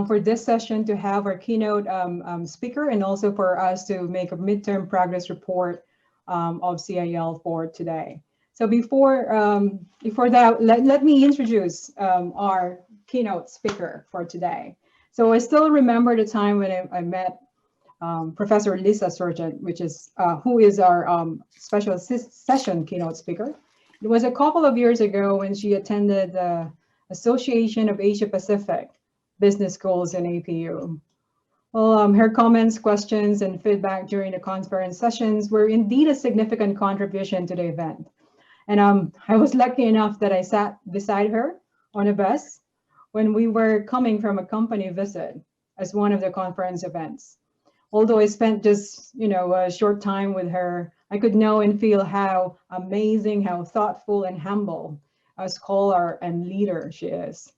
for this session to have our keynote speaker and also for us to make a midterm progress report of CIL for today. So before that, let me introduce our keynote speaker for today. So I still remember the time when I met Professor Lisa Surgeon, who is our special session keynote speaker. It was a couple of years ago when she attended the Association of Asia Pacific Business Schools in APU. Well, her comments, questions, and feedback during the conference sessions were indeed a significant contribution to the event. And I was lucky enough that I sat beside her on a bus when we were coming from a company visit as one of the conference events. Although I spent just, a short time with her, I could know and feel how amazing, how thoughtful and humble a scholar and leader she is.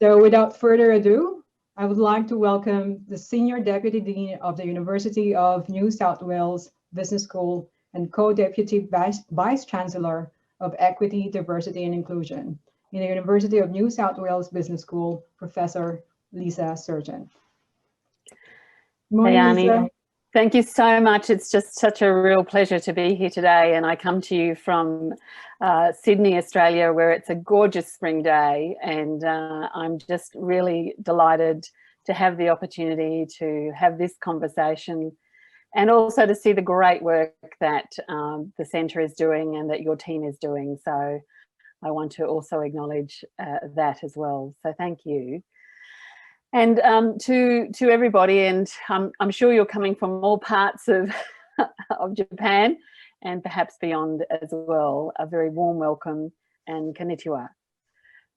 So without further ado, I would like to welcome the Senior Deputy Dean of the University of New South Wales Business School and Co-Deputy Vice Chancellor of Equity, Diversity and Inclusion in the University of New South Wales Business School, Professor Lisa Surgeon. Good morning, hey, Annie. Lisa. Thank you so much. It's just such a real pleasure to be here today. And I come to you from Sydney, Australia, where it's a gorgeous spring day. And I'm just really delighted to have the opportunity to have this conversation and also to see the great work that the Centre is doing and that your team is doing. So I want to also acknowledge that as well. So thank you. And to everybody, and I'm sure you're coming from all parts of Japan and perhaps beyond as well, a very warm welcome and konnichiwa.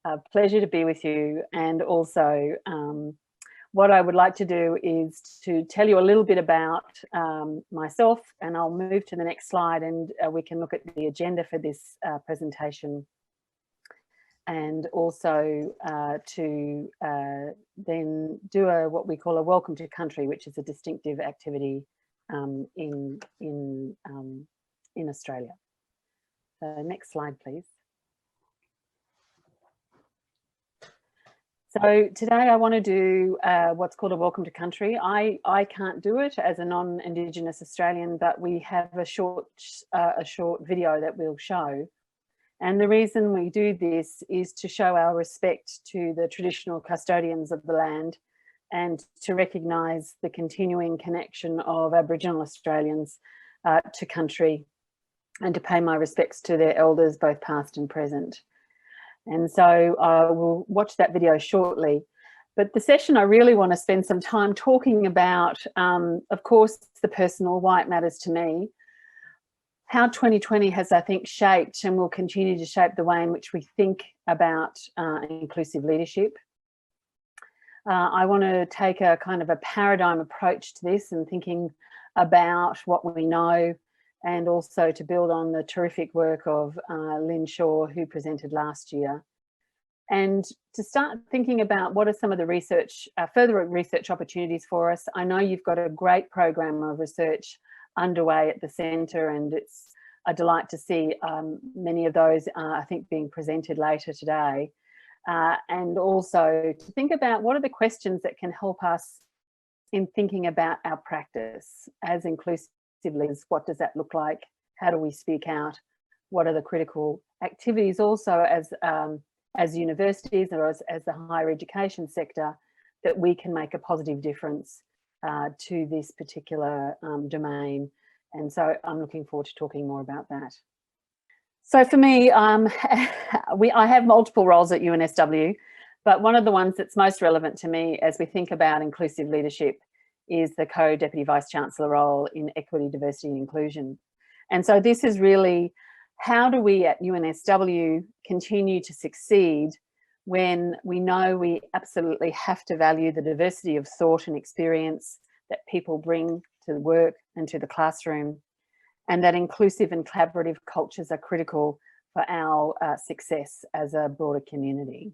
A pleasure to be with you. And also what I would like to do is to tell you a little bit about myself, and I'll move to the next slide and we can look at the agenda for this presentation. And also to then do what we call a welcome to country, which is a distinctive activity in Australia. So next slide, please. So today I want to do what's called a welcome to country. I can't do it as a non-Indigenous Australian, but we have a short video that we'll show. And the reason we do this is to show our respect to the traditional custodians of the land and to recognise the continuing connection of Aboriginal Australians to country, and to pay my respects to their elders, both past and present. And so we'll watch that video shortly. But the session, I really want to spend some time talking about, of course, the personal, why it matters to me, how 2020 has, I think, shaped and will continue to shape the way in which we think about inclusive leadership. I want to take a kind of a paradigm approach to this and thinking about what we know, and also to build on the terrific work of Lynn Shaw, who presented last year. And to start thinking about what are some of the research, further research opportunities for us. I know you've got a great program of research underway at the Centre, and it's a delight to see many of those, I think, being presented later today. And also to think about what are the questions that can help us in thinking about our practice as inclusive leaders. What does that look like? How do we speak out? What are the critical activities also as universities or as the higher education sector that we can make a positive difference to this particular domain? And so I'm looking forward to talking more about that. So for me, I have multiple roles at UNSW, but one of the ones that's most relevant to me as we think about inclusive leadership is the Co-Deputy Vice Chancellor role in Equity, Diversity and Inclusion. And so this is really, how do we at UNSW continue to succeed when we know we absolutely have to value the diversity of thought and experience that people bring to the work and to the classroom, and that inclusive and collaborative cultures are critical for our success as a broader community.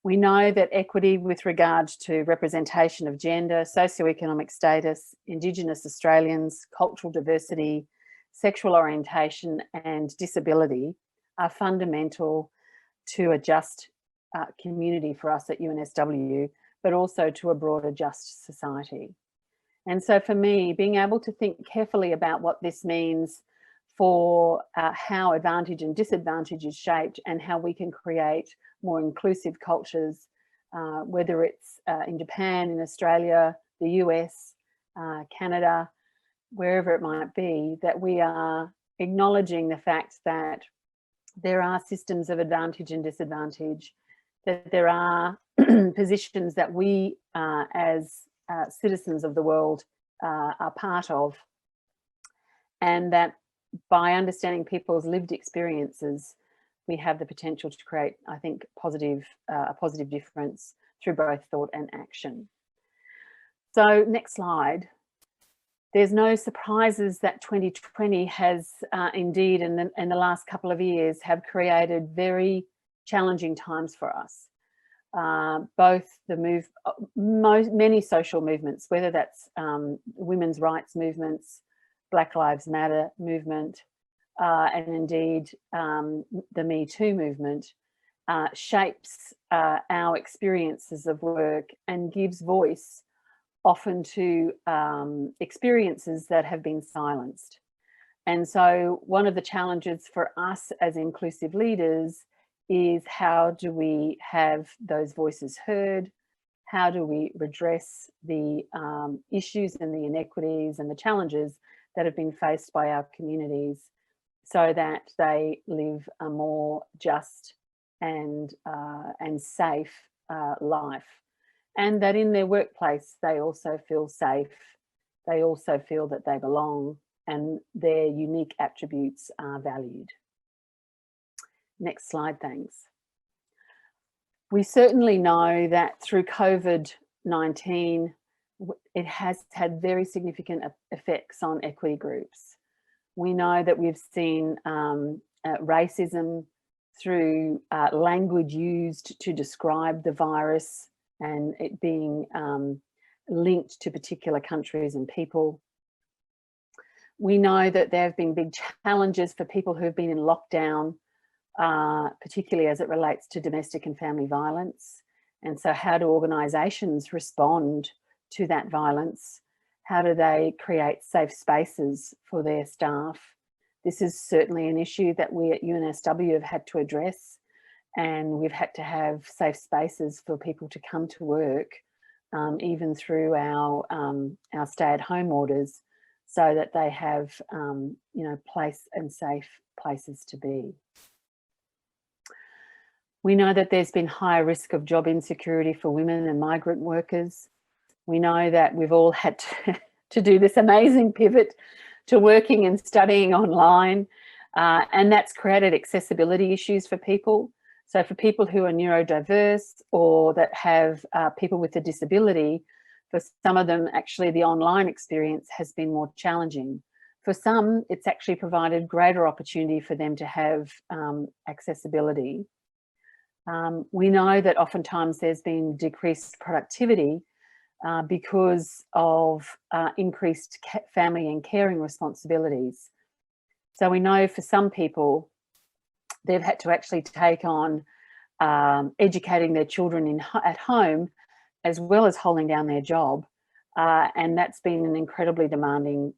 We know that equity with regard to representation of gender, socioeconomic status, Indigenous Australians, cultural diversity, sexual orientation and disability are fundamental to a just community for us at UNSW, but also to a broader just society. And so for me, being able to think carefully about what this means for how advantage and disadvantage is shaped and how we can create more inclusive cultures, whether it's in Japan, in Australia, the US, Canada, wherever it might be, that we are acknowledging the fact that there are systems of advantage and disadvantage, that there are positions that we as citizens of the world are part of, and that by understanding people's lived experiences, we have the potential to create, I think, a positive difference through both thought and action. So next slide. There's no surprises that 2020 has indeed in the last couple of years have created very challenging times for us. Both many social movements, whether that's women's rights movements, Black Lives Matter movement, and indeed the Me Too movement, shapes our experiences of work and gives voice often to experiences that have been silenced. And so one of the challenges for us as inclusive leaders is, how do we have those voices heard? How do we redress the issues and the inequities and the challenges that have been faced by our communities so that they live a more just and safe life? And that in their workplace, they also feel safe, they also feel that they belong, and their unique attributes are valued. Next slide, thanks. We certainly know that through COVID-19, it has had very significant effects on equity groups. We know that we've seen racism through language used to describe the virus and it being linked to particular countries and people. We know that there have been big challenges for people who have been in lockdown, particularly as it relates to domestic and family violence. And so how do organisations respond to that violence? How do they create safe spaces for their staff? This is certainly an issue that we at UNSW have had to address, and we've had to have safe spaces for people to come to work, even through our stay-at-home orders, so that they have place and safe places to be. We know that there's been higher risk of job insecurity for women and migrant workers. We know that we've all had to do this amazing pivot to working and studying online, and that's created accessibility issues for people. So for people who are neurodiverse or that have people with a disability, for some of them, actually the online experience has been more challenging. For some, it's actually provided greater opportunity for them to have accessibility. We know that oftentimes there's been decreased productivity because of increased family and caring responsibilities. So we know for some people, they've had to actually take on educating their children at home, as well as holding down their job. And that's been an incredibly demanding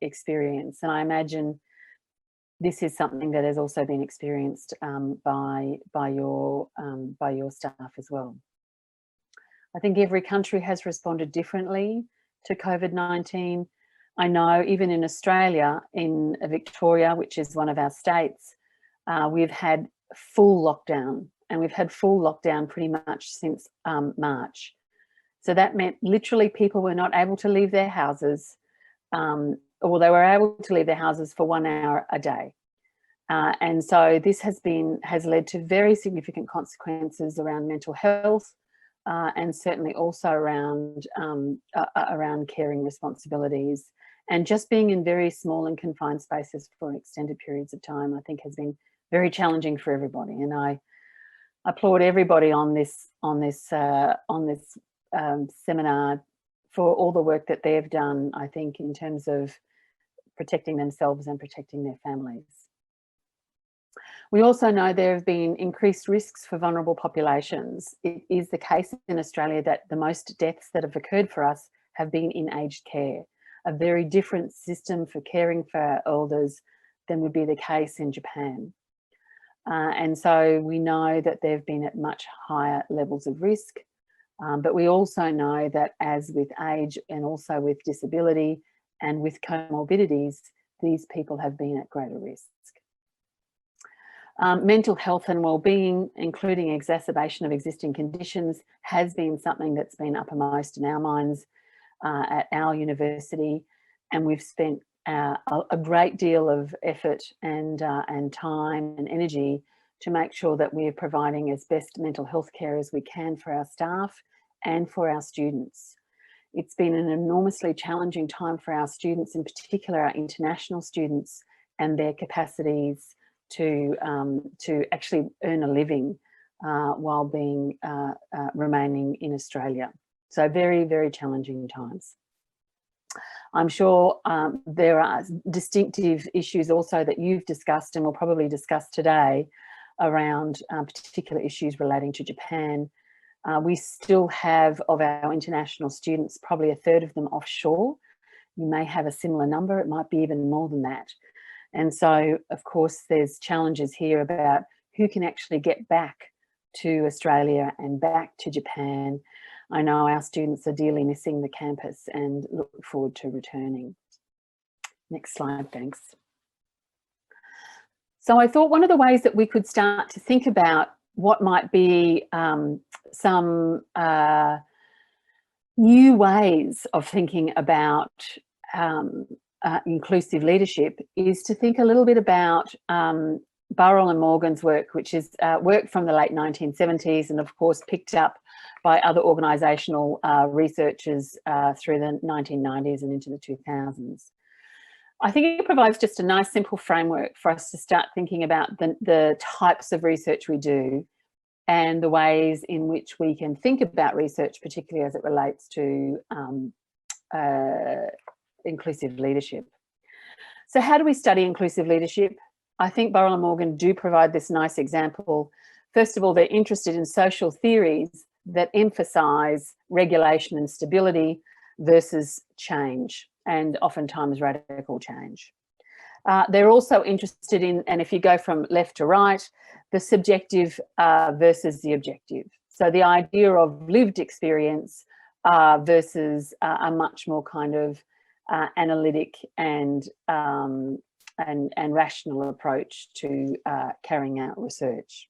experience. And I imagine this is something that has also been experienced by your staff as well. I think every country has responded differently to COVID-19. I know even in Australia, in Victoria, which is one of our states, we've had full lockdown, and we've had full lockdown pretty much since March. So that meant literally people were not able to leave their houses, or they were able to leave their houses for 1 hour a day. And so this has led to very significant consequences around mental health, and certainly also around caring responsibilities, and just being in very small and confined spaces for extended periods of time, I think has been very challenging for everybody. And I applaud everybody on this seminar for all the work that they've done, I think, in terms of protecting themselves and protecting their families. We also know there have been increased risks for vulnerable populations. It is the case in Australia that the most deaths that have occurred for us have been in aged care, a very different system for caring for our elders than would be the case in Japan. And so we know that they've been at much higher levels of risk, but we also know that as with age and also with disability and with comorbidities, these people have been at greater risk. Mental health and well-being, including exacerbation of existing conditions, has been something that's been uppermost in our minds at our university, and we've spent a great deal of effort and time and energy to make sure that we're providing as best mental health care as we can for our staff and for our students. It's been an enormously challenging time for our students, in particular our international students, and their capacities to actually earn a living while being remaining in Australia. So very, very challenging times. I'm sure there are distinctive issues also that you've discussed and will probably discuss today around particular issues relating to Japan. We still have, of our international students, probably a third of them offshore. You may have a similar number, it might be even more than that. And so, of course, there's challenges here about who can actually get back to Australia and back to Japan. I know our students are dearly missing the campus and look forward to returning. Next slide, thanks. So I thought one of the ways that we could start to think about what might be some new ways of thinking about inclusive leadership is to think a little bit about Burrell and Morgan's work, which is work from the late 1970s and of course picked up by other organisational researchers through the 1990s and into the 2000s. I think it provides just a nice simple framework for us to start thinking about the types of research we do and the ways in which we can think about research, particularly as it relates to inclusive leadership. So how do we study inclusive leadership? I think Burrell and Morgan do provide this nice example. First of all, they're interested in social theories that emphasise regulation and stability versus change, and oftentimes radical change. They're also interested in, and if you go from left to right, the subjective versus the objective. So the idea of lived experience versus a much more kind of analytic and rational approach to carrying out research.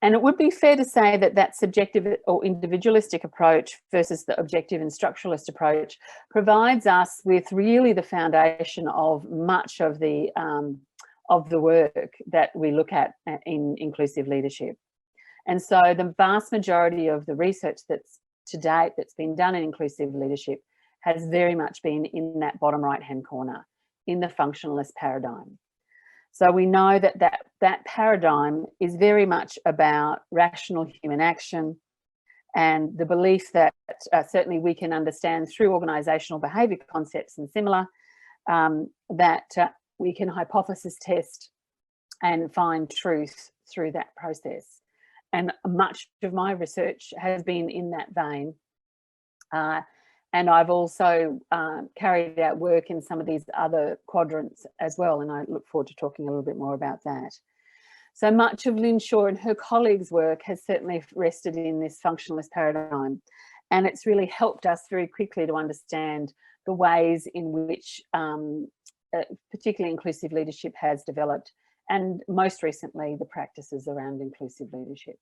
And it would be fair to say that that subjective or individualistic approach versus the objective and structuralist approach provides us with really the foundation of much of the work that we look at in inclusive leadership. And so the vast majority of the research that's to date that's been done in inclusive leadership has very much been in that bottom right-hand corner, in the functionalist paradigm. So we know that that paradigm is very much about rational human action and the belief that certainly we can understand through organisational behaviour concepts and similar, that we can hypothesis test and find truth through that process. And much of my research has been in that vein. And I've also carried out work in some of these other quadrants as well, and I look forward to talking a little bit more about that. So much of Lynn Shaw and her colleagues' work has certainly rested in this functionalist paradigm, and it's really helped us very quickly to understand the ways in which particularly inclusive leadership has developed, and most recently the practices around inclusive leadership.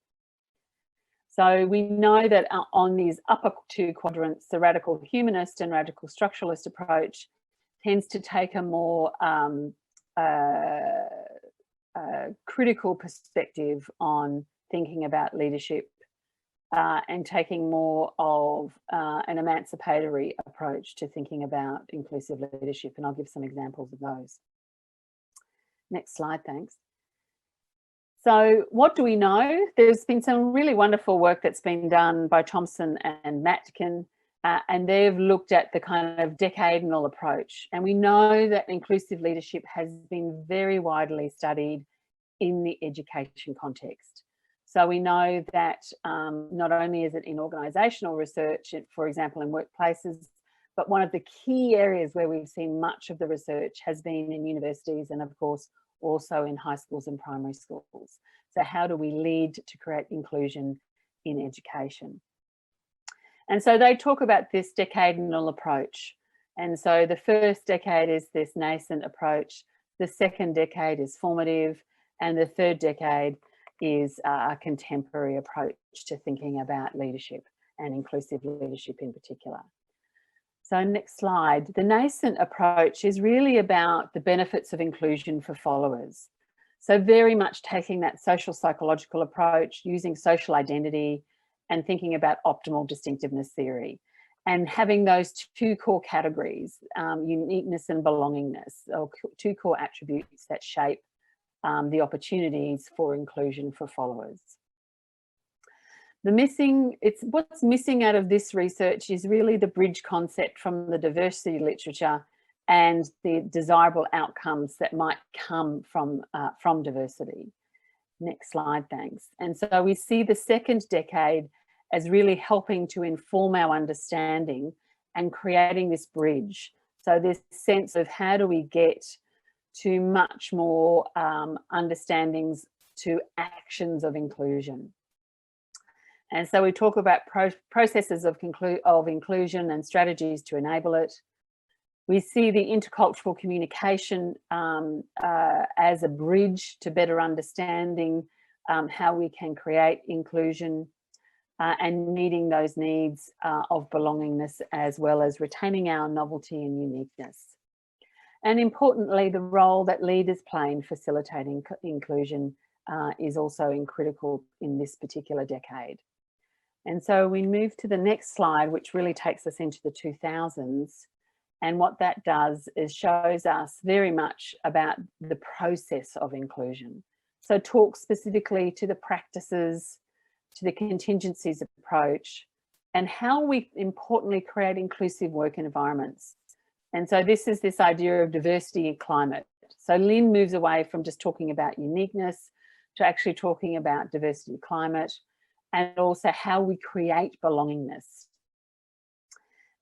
So we know that on these upper two quadrants, the radical humanist and radical structuralist approach tends to take a more critical perspective on thinking about leadership and taking more of an emancipatory approach to thinking about inclusive leadership. And I'll give some examples of those. Next slide, thanks. So what do we know? There's been some really wonderful work that's been done by Thompson and Matkin, and they've looked at the kind of decadal approach. And we know that inclusive leadership has been very widely studied in the education context. So we know that not only is it in organisational research, for example, in workplaces, but one of the key areas where we've seen much of the research has been in universities and, of course, also in high schools and primary schools. So how do we lead to create inclusion in education? And so they talk about this decadal approach. And so the first decade is this nascent approach, the second decade is formative, and the third decade is a contemporary approach to thinking about leadership and inclusive leadership in particular. So next slide. The nascent approach is really about the benefits of inclusion for followers. So very much taking that social psychological approach, using social identity and thinking about optimal distinctiveness theory, and having those two core categories, uniqueness and belongingness, or two core attributes that shape the opportunities for inclusion for followers. What's missing out of this research is really the bridge concept from the diversity literature and the desirable outcomes that might come from diversity. Next slide, thanks. And so we see the second decade as really helping to inform our understanding and creating this bridge. So this sense of how do we get to much more understandings to actions of inclusion. And so we talk about processes of inclusion and strategies to enable it. We see the intercultural communication as a bridge to better understanding how we can create inclusion and meeting those needs of belongingness, as well as retaining our novelty and uniqueness. And importantly, the role that leaders play in facilitating inclusion is also critical in this particular decade. And so we move to the next slide, which really takes us into the 2000s. And what that does is shows us very much about the process of inclusion. So talk specifically to the practices, to the contingencies approach, and how we importantly create inclusive work environments. And so this is this idea of diversity and climate. So Lynn moves away from just talking about uniqueness to actually talking about diversity, climate, and also how we create belongingness.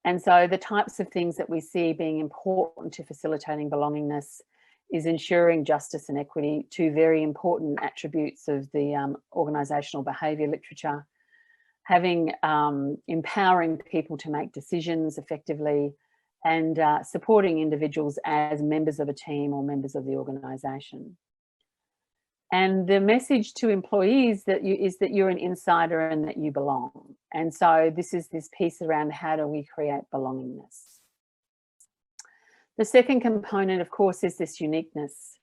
And so the types of things that we see being important to facilitating belongingness is ensuring justice and equity, two very important attributes of the organisational behaviour literature, having empowering people to make decisions effectively, and supporting individuals as members of a team or members of the organisation. And the message to employees is that you're an insider and that you belong. And so this is this piece around how do we create belongingness. The second component, of course, is this uniqueness.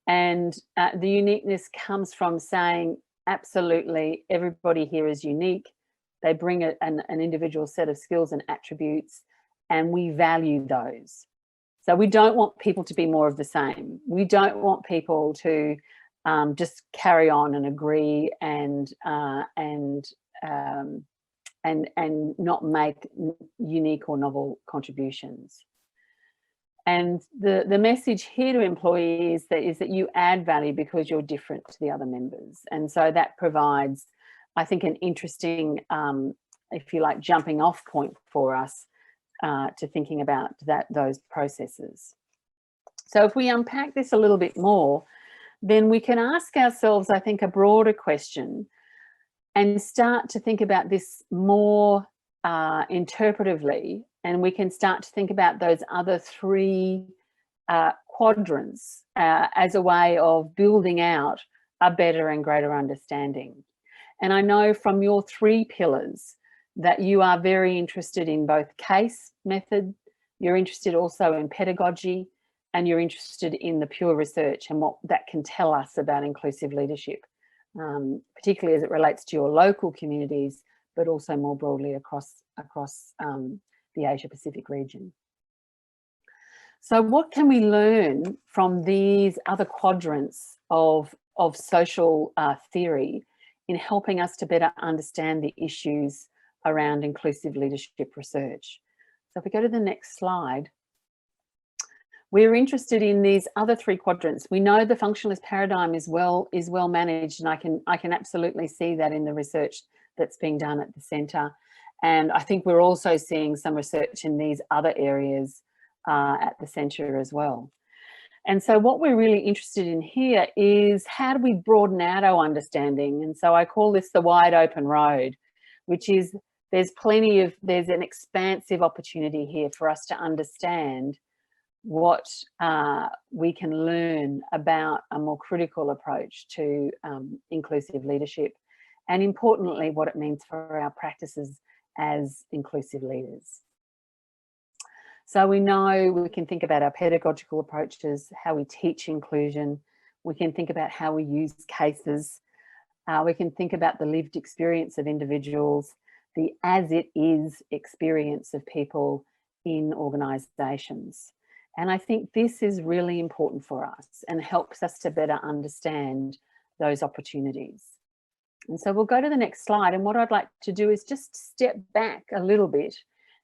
And the uniqueness comes from saying, absolutely, everybody here is unique. They bring an individual set of skills and attributes, and we value those. So we don't want people to be more of the same. We don't want people to just carry on and agree and not make unique or novel contributions. And the message here to employees is that you add value because you're different to the other members. And so that provides, I think, an interesting, if you like, jumping off point for us to thinking about those processes. So if we unpack this a little bit more, then we can ask ourselves, I think, a broader question and start to think about this more interpretively, and we can start to think about those other three quadrants as a way of building out a better and greater understanding. And I know from your three pillars that you are very interested in both case method, you're interested also in pedagogy, and you're interested in the pure research and what that can tell us about inclusive leadership, particularly as it relates to your local communities, but also more broadly across the Asia Pacific region. So what can we learn from these other quadrants of social theory in helping us to better understand the issues around inclusive leadership research? So if we go to the next slide, we're interested in these other three quadrants. We know the functionalist paradigm is well managed, and I can absolutely see that in the research that's being done at the centre. And I think we're also seeing some research in these other areas at the centre as well. And so what we're really interested in here is, how do we broaden out our understanding? And so I call this the wide open road, which is there's an expansive opportunity here for us to understand what we can learn about a more critical approach to inclusive leadership, and importantly, what it means for our practices as inclusive leaders. So we know we can think about our pedagogical approaches, how we teach inclusion. We can think about how we use cases. We can think about the lived experience of individuals, the as it is experience of people in organisations. And I think this is really important for us and helps us to better understand those opportunities. And so we'll go to the next slide. And what I'd like to do is just step back a little bit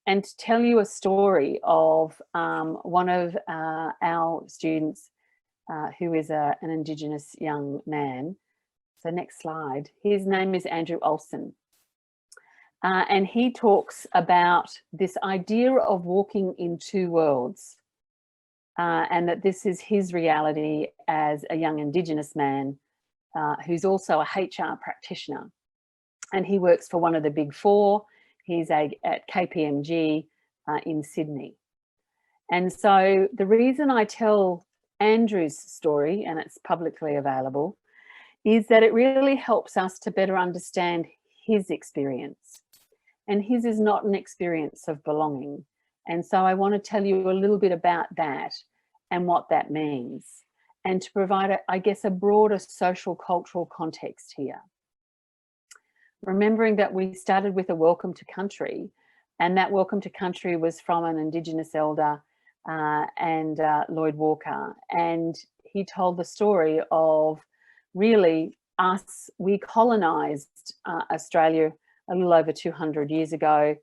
and tell you a story of one of our students who is an Indigenous young man. So next slide. His name is Andrew Olson. And he talks about this idea of walking in two worlds, and that this is his reality as a young Indigenous man who's also a HR practitioner. And he works for one of the big four. He's at KPMG in Sydney. And so the reason I tell Andrew's story, and it's publicly available, is that it really helps us to better understand his experience. And his is not an experience of belonging. And so I want to tell you a little bit about that and what that means, and to provide, I guess, a broader social cultural context here. Remembering that we started with a welcome to country, and that welcome to country was from an Indigenous elder and Lloyd Walker. And he told the story of really us, we colonised Australia a little over 200 years ago.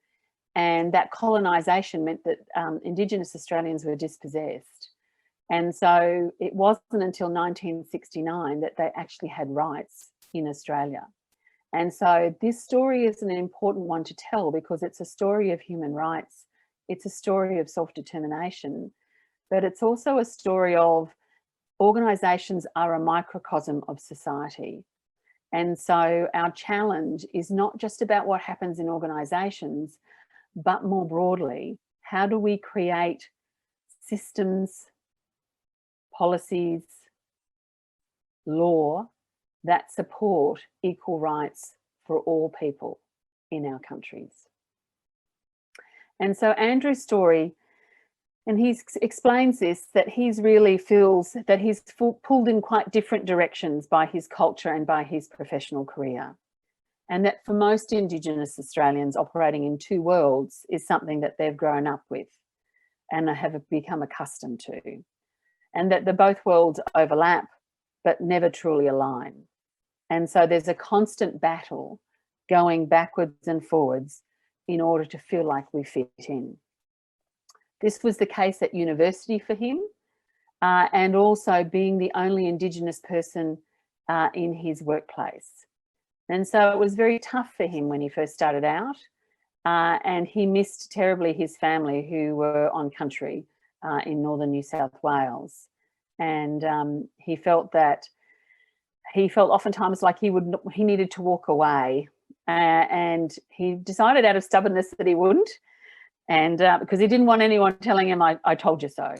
And that colonisation meant that Indigenous Australians were dispossessed. And so it wasn't until 1969 that they actually had rights in Australia. And so this story is an important one to tell, because it's a story of human rights. It's a story of self-determination, but it's also a story of organisations are a microcosm of society. And so our challenge is not just about what happens in organisations, but more broadly, how do we create systems, policies, law that support equal rights for all people in our countries. And so Andrew's story, and he explains this, that he's really feels that he's pulled in quite different directions by his culture and by his professional career. And that for most Indigenous Australians, operating in two worlds is something that they've grown up with and have become accustomed to. And that the both worlds overlap, but never truly align. And so there's a constant battle going backwards and forwards in order to feel like we fit in. This was the case at university for him, and also being the only Indigenous person in his workplace. And so it was very tough for him when he first started out, and he missed terribly his family who were on country in northern New South Wales. And he felt oftentimes like he needed to walk away, and he decided out of stubbornness that he wouldn't, and because he didn't want anyone telling him, I told you so.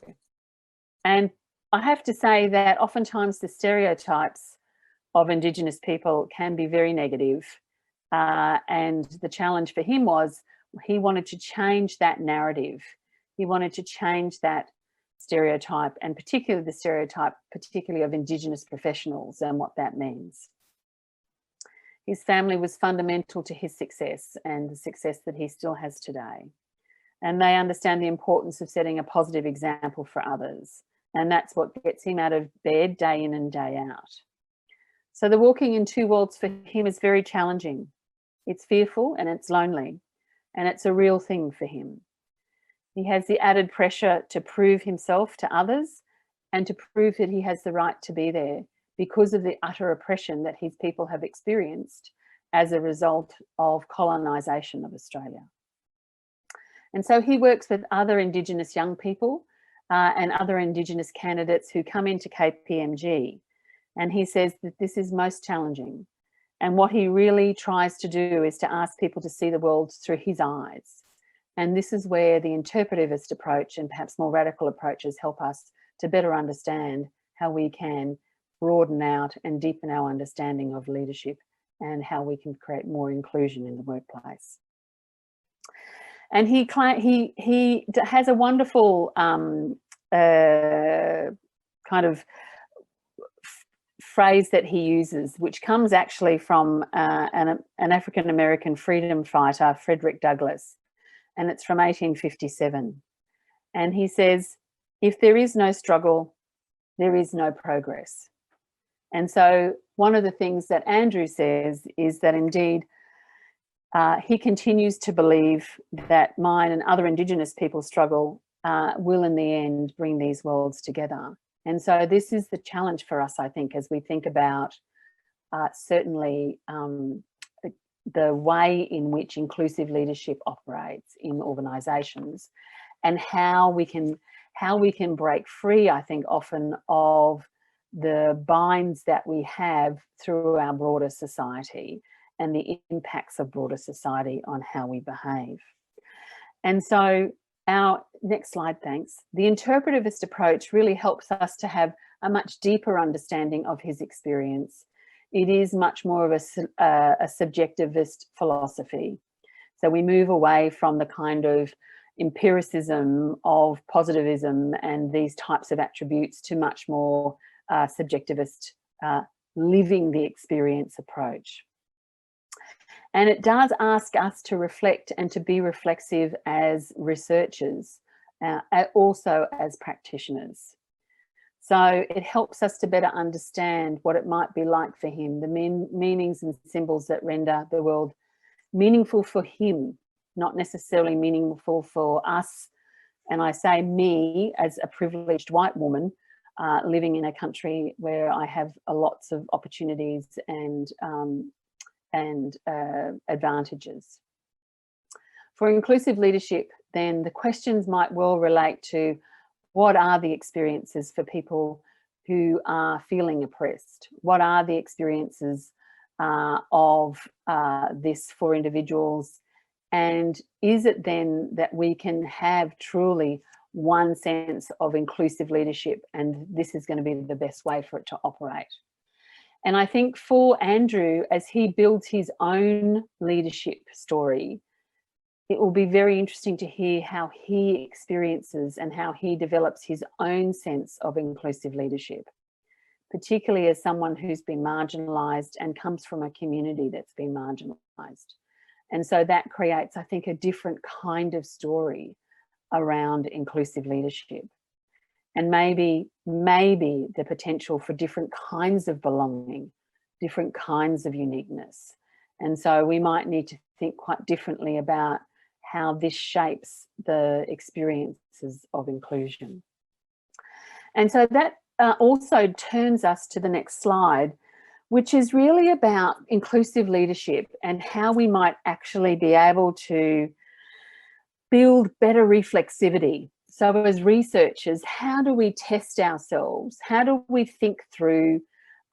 And I have to say that oftentimes the stereotypes of Indigenous people can be very negative, and the challenge for him was he wanted to change that narrative. He wanted to change that stereotype, and particularly the stereotype, particularly of Indigenous professionals and what that means. His family was fundamental to his success and the success that he still has today. And they understand the importance of setting a positive example for others. And that's what gets him out of bed day in and day out. So the walking in two worlds for him is very challenging. It's fearful and it's lonely, and it's a real thing for him. He has the added pressure to prove himself to others and to prove that he has the right to be there because of the utter oppression that his people have experienced as a result of colonisation of Australia. And so he works with other Indigenous young people and other Indigenous candidates who come into KPMG. And he says that this is most challenging. And what he really tries to do is to ask people to see the world through his eyes. And this is where the interpretivist approach and perhaps more radical approaches help us to better understand how we can broaden out and deepen our understanding of leadership and how we can create more inclusion in the workplace. And he has a wonderful kind of phrase that he uses, which comes actually from an African-American freedom fighter, Frederick Douglass, and it's from 1857. And he says, if there is no struggle, there is no progress. And so one of the things that Andrew says is that indeed he continues to believe that mine and other Indigenous people's struggle will in the end bring these worlds together. And so this is the challenge for us, I think, as we think about certainly the way in which inclusive leadership operates in organisations and how we can break free, I think, often of the binds that we have through our broader society and the impacts of broader society on how we behave. And so our next slide, thanks. The interpretivist approach really helps us to have a much deeper understanding of his experience. It is much more of a subjectivist philosophy. So we move away from the kind of empiricism of positivism and these types of attributes to much more subjectivist living the experience approach. And it does ask us to reflect and to be reflexive as researchers, also as practitioners. So it helps us to better understand what it might be like for him, the meanings and symbols that render the world meaningful for him, not necessarily meaningful for us. And I say me as a privileged white woman living in a country where I have lots of opportunities and advantages. For inclusive leadership, then the questions might well relate to what are the experiences for people who are feeling oppressed? What are the experiences of this for individuals? And is it then that we can have truly one sense of inclusive leadership and this is going to be the best way for it to operate? And I think for Andrew, as he builds his own leadership story, it will be very interesting to hear how he experiences and how he develops his own sense of inclusive leadership, particularly as someone who's been marginalised and comes from a community that's been marginalised. And so that creates, I think, a different kind of story around inclusive leadership. And maybe the potential for different kinds of belonging, different kinds of uniqueness. And so we might need to think quite differently about how this shapes the experiences of inclusion. And so that also turns us to the next slide, which is really about inclusive leadership and how we might actually be able to build better reflexivity. So as researchers, how do we test ourselves? How do we think through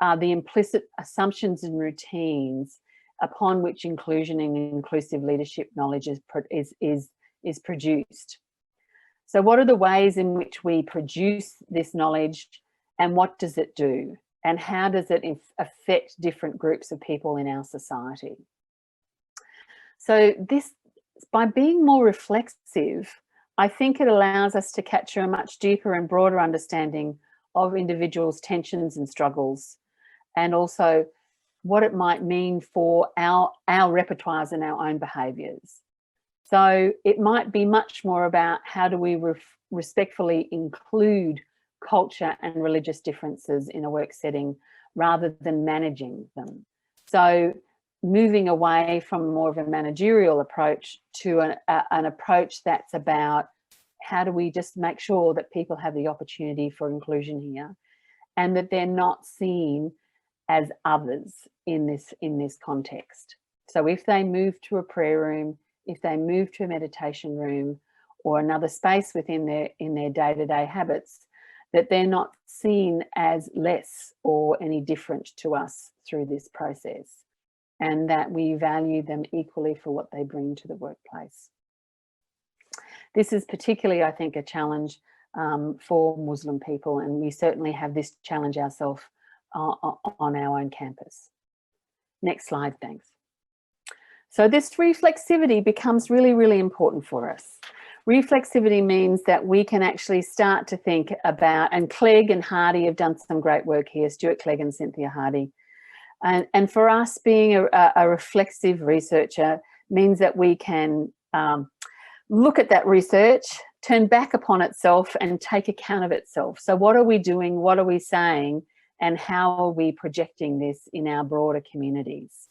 the implicit assumptions and routines upon which inclusion and inclusive leadership knowledge is produced? So what are the ways in which we produce this knowledge and what does it do? And how does it affect different groups of people in our society? So this, by being more reflexive, I think it allows us to capture a much deeper and broader understanding of individuals' tensions and struggles, and also what it might mean for our repertoires and our own behaviours. So it might be much more about how do we respectfully include culture and religious differences in a work setting rather than managing them. So moving away from more of a managerial approach to an approach that's about how do we just make sure that people have the opportunity for inclusion here, and that they're not seen as others in this context. So if they move to a prayer room, if they move to a meditation room or another space within their day-to-day habits, that they're not seen as less or any different to us through this process, and that we value them equally for what they bring to the workplace. This is particularly, I think, a challenge for Muslim people, and we certainly have this challenge ourselves on our own campus. Next slide, thanks. So this reflexivity becomes really, really important for us. Reflexivity means that we can actually start to think about, and Clegg and Hardy have done some great work here, Stuart Clegg and Cynthia Hardy. And for us, being a reflexive researcher means that we can look at that research, turn back upon itself and take account of itself. So what are we doing? What are we saying? And how are we projecting this in our broader communities?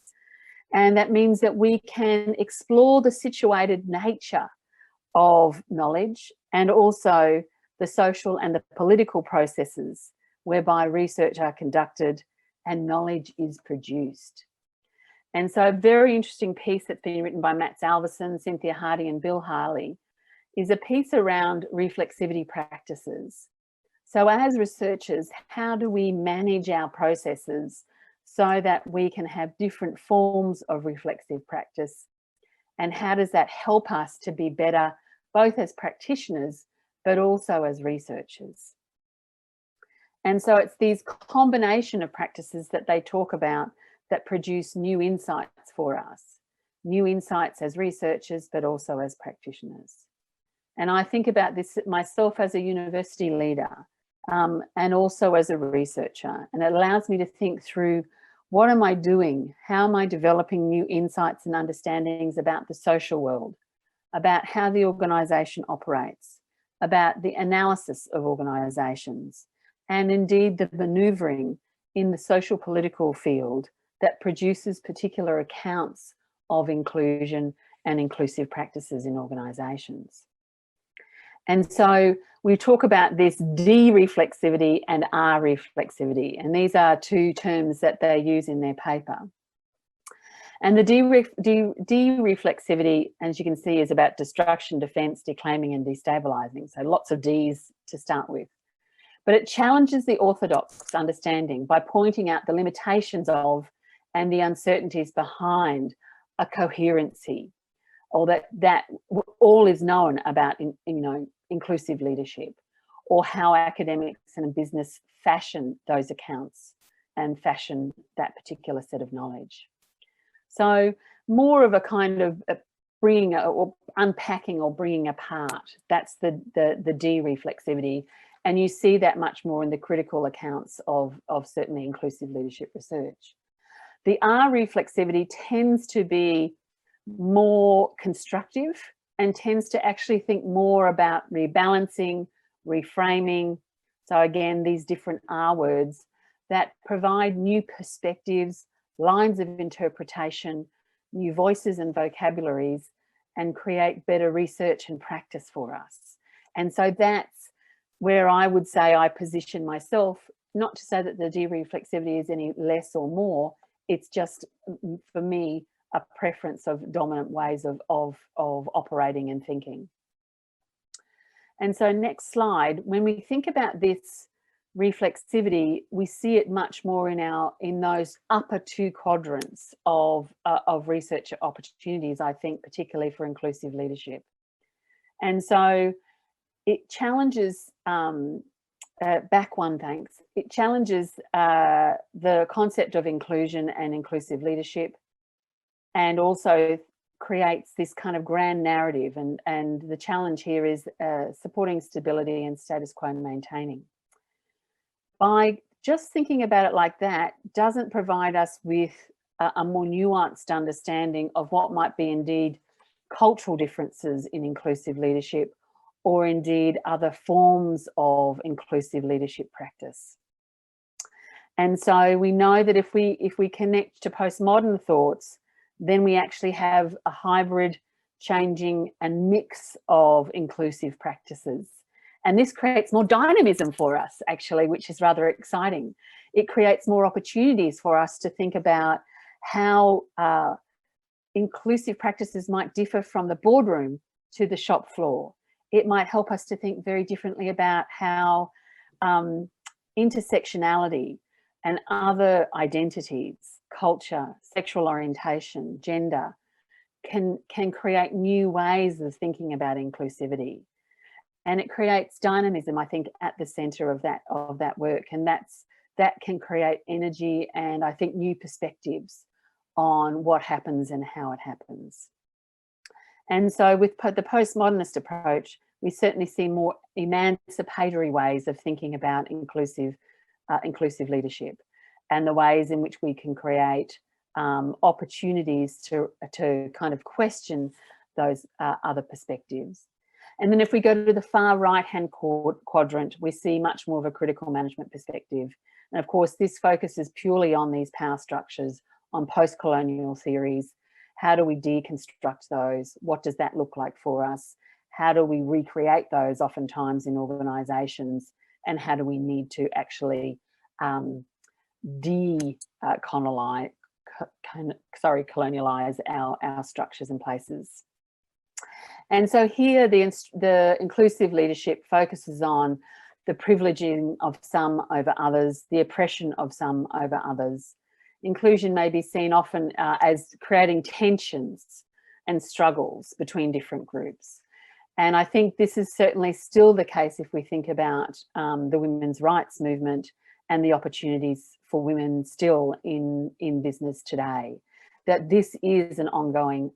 And that means that we can explore the situated nature of knowledge, and also the social and the political processes whereby research are conducted and knowledge is produced. And so a very interesting piece that's been written by Matt Salverson, Cynthia Hardy and Bill Harley is a piece around reflexivity practices. So as researchers, how do we manage our processes so that we can have different forms of reflexive practice? And how does that help us to be better, both as practitioners, but also as researchers? And so it's these combination of practices that they talk about that produce new insights for us, new insights as researchers, but also as practitioners. And I think about this myself as a university leader, and also as a researcher, and it allows me to think through, what am I doing? How am I developing new insights and understandings about the social world, about how the organisation operates, about the analysis of organisations, and indeed the manoeuvring in the social political field that produces particular accounts of inclusion and inclusive practices in organisations. And so we talk about this D-reflexivity and R-reflexivity, and these are two terms that they use in their paper. And the D-reflexivity, as you can see, is about destruction, defence, declaiming and destabilising. So lots of Ds to start with. But it challenges the orthodox understanding by pointing out the limitations of and the uncertainties behind a coherency, or that all is known about inclusive leadership, or how academics and business fashion those accounts and fashion that particular set of knowledge. So more of a kind of bringing or unpacking or bringing apart, that's the D-reflexivity. And you see that much more in the critical accounts of certainly inclusive leadership research. The R-reflexivity tends to be more constructive and tends to actually think more about rebalancing, reframing. So again, these different R words that provide new perspectives, lines of interpretation, new voices and vocabularies, and create better research and practice for us. And so that's where I would say I position myself, not to say that the D-reflexivity is any less or more, it's just, for me, a preference of dominant ways of operating and thinking. And so next slide, when we think about this reflexivity, we see it much more in those upper two quadrants of research opportunities, I think, particularly for inclusive leadership. And so it challenges, back one, thanks. It challenges the concept of inclusion and inclusive leadership, and also creates this kind of grand narrative. And the challenge here is supporting stability and status quo maintaining. By just thinking about it like that doesn't provide us with a more nuanced understanding of what might be indeed cultural differences in inclusive leadership, or indeed other forms of inclusive leadership practice. And so we know that if we connect to postmodern thoughts, then we actually have a hybrid changing and mix of inclusive practices. And this creates more dynamism for us, actually, which is rather exciting. It creates more opportunities for us to think about how inclusive practices might differ from the boardroom to the shop floor. It might help us to think very differently about how intersectionality and other identities, culture, sexual orientation, gender, can create new ways of thinking about inclusivity. And it creates dynamism, I think, at the centre of that work. And that can create energy and, I think, new perspectives on what happens and how it happens. And so with the postmodernist approach, we certainly see more emancipatory ways of thinking about inclusive leadership, and the ways in which we can create opportunities to kind of question those other perspectives. And then if we go to the far right-hand quadrant, we see much more of a critical management perspective. And of course, this focuses purely on these power structures, on post-colonial theories. How do we deconstruct those? What does that look like for us? How do we recreate those oftentimes in organisations? And how do we need to actually colonialise our structures and places? And so here the inclusive leadership focuses on the privileging of some over others, the oppression of some over others. Inclusion may be seen often as creating tensions and struggles between different groups. And I think this is certainly still the case if we think about the women's rights movement and the opportunities for women still in business today, that this is an ongoing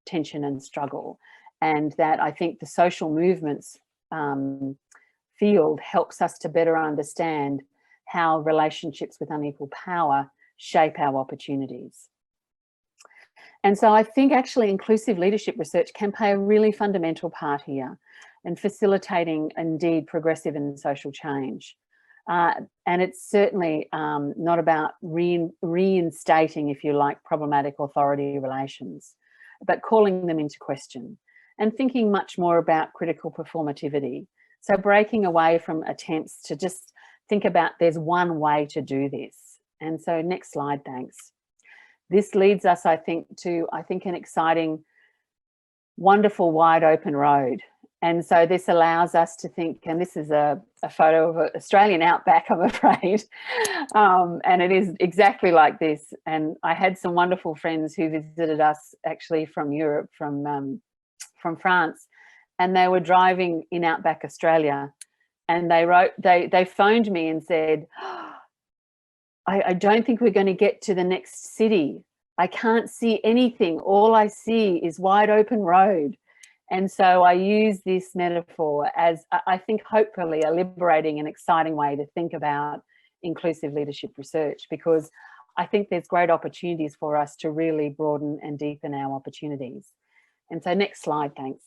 tension and struggle. And that I think the social movements field helps us to better understand how relationships with unequal power shape our opportunities. And so I think actually inclusive leadership research can play a really fundamental part here in facilitating indeed progressive and social change. And it's certainly not about reinstating, if you like, problematic authority relations, but calling them into question and thinking much more about critical performativity. So breaking away from attempts to just think about there's one way to do this. And so next slide, thanks. This leads us, I think, to an exciting, wonderful, wide open road. And so this allows us to think, and this is a photo of an Australian outback, I'm afraid, and it is exactly like this. And I had some wonderful friends who visited us actually from Europe, from France, and they were driving in outback Australia, and they phoned me and said, I don't think we're going to get to the next city. I can't see anything. All I see is wide open road. And so I use this metaphor as, I think, hopefully a liberating and exciting way to think about inclusive leadership research, because I think there's great opportunities for us to really broaden and deepen our opportunities. And so next slide, thanks.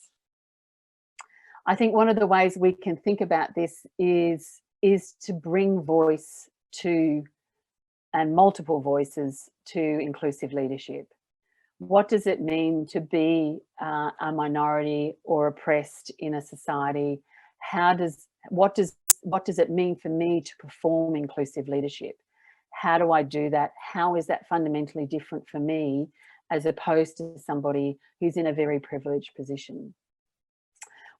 I think one of the ways we can think about this is to bring voice to, and multiple voices to, inclusive leadership. What does it mean to be a minority or oppressed in a society? What does it mean for me to perform inclusive leadership? How do I do that? How is that fundamentally different for me as opposed to somebody who's in a very privileged position?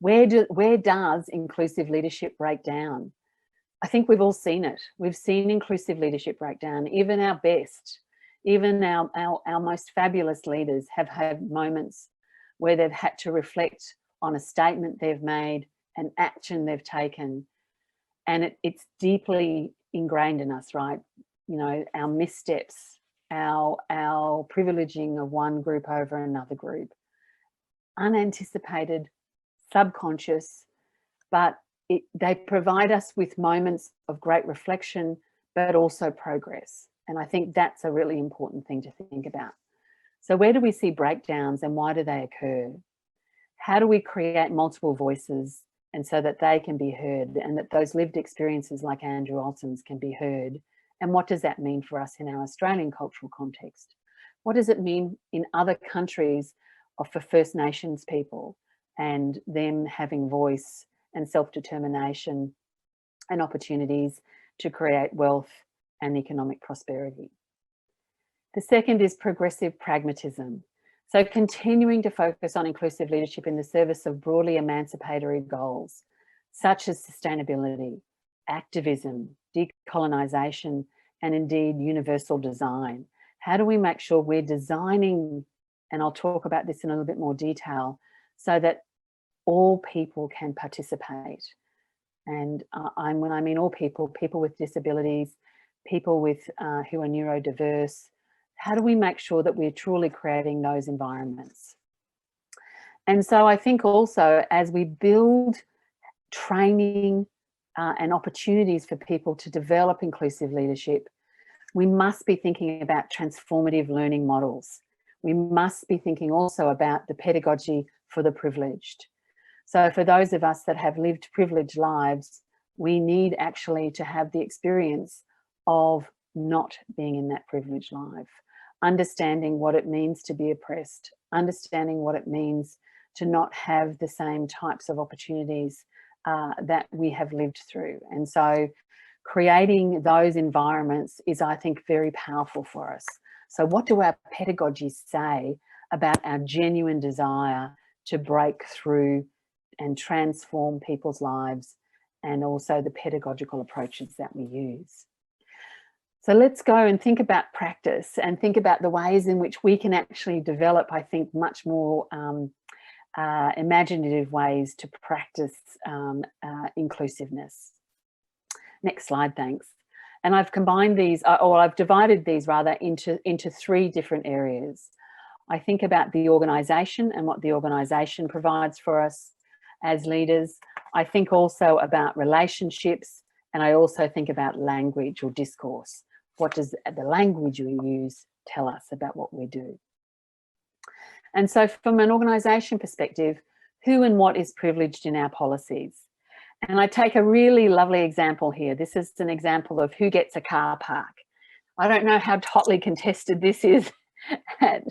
Where does inclusive leadership break down? I think we've all seen it. We've seen inclusive leadership break down. Even our best, even our most fabulous leaders have had moments where they've had to reflect on a statement they've made, an action they've taken, and it's deeply ingrained in us, right? You know, our missteps, our privileging of one group over another group, unanticipated, subconscious, but they provide us with moments of great reflection, but also progress. And I think that's a really important thing to think about. So where do we see breakdowns and why do they occur? How do we create multiple voices and so that they can be heard, and that those lived experiences like Andrew Alton's can be heard? And what does that mean for us in our Australian cultural context? What does it mean in other countries for First Nations people and them having voice and self-determination and opportunities to create wealth and economic prosperity. The second is progressive pragmatism. So continuing to focus on inclusive leadership in the service of broadly emancipatory goals, such as sustainability, activism, decolonisation, and indeed universal design. How do we make sure we're designing, and I'll talk about this in a little bit more detail, so that all people can participate? And when I mean all people, people with disabilities, people with who are neurodiverse, how do we make sure that we're truly creating those environments? And so I think also as we build training and opportunities for people to develop inclusive leadership, we must be thinking about transformative learning models. We must be thinking also about the pedagogy for the privileged. So for those of us that have lived privileged lives, we need actually to have the experience of not being in that privileged life, understanding what it means to be oppressed, understanding what it means to not have the same types of opportunities that we have lived through. And so creating those environments is, I think, very powerful for us. So what do our pedagogies say about our genuine desire to break through and transform people's lives, and also the pedagogical approaches that we use? So let's go and think about practice and think about the ways in which we can actually develop, I think, much more imaginative ways to practice inclusiveness. Next slide, thanks. And I've combined these, or I've divided these rather into three different areas. I think about the organisation and what the organisation provides for us as leaders. I think also about relationships, and I also think about language or discourse. What does the language we use tell us about what we do? And so from an organisation perspective, who and what is privileged in our policies? And I take a really lovely example here. This is an example of who gets a car park. I don't know how hotly contested this is at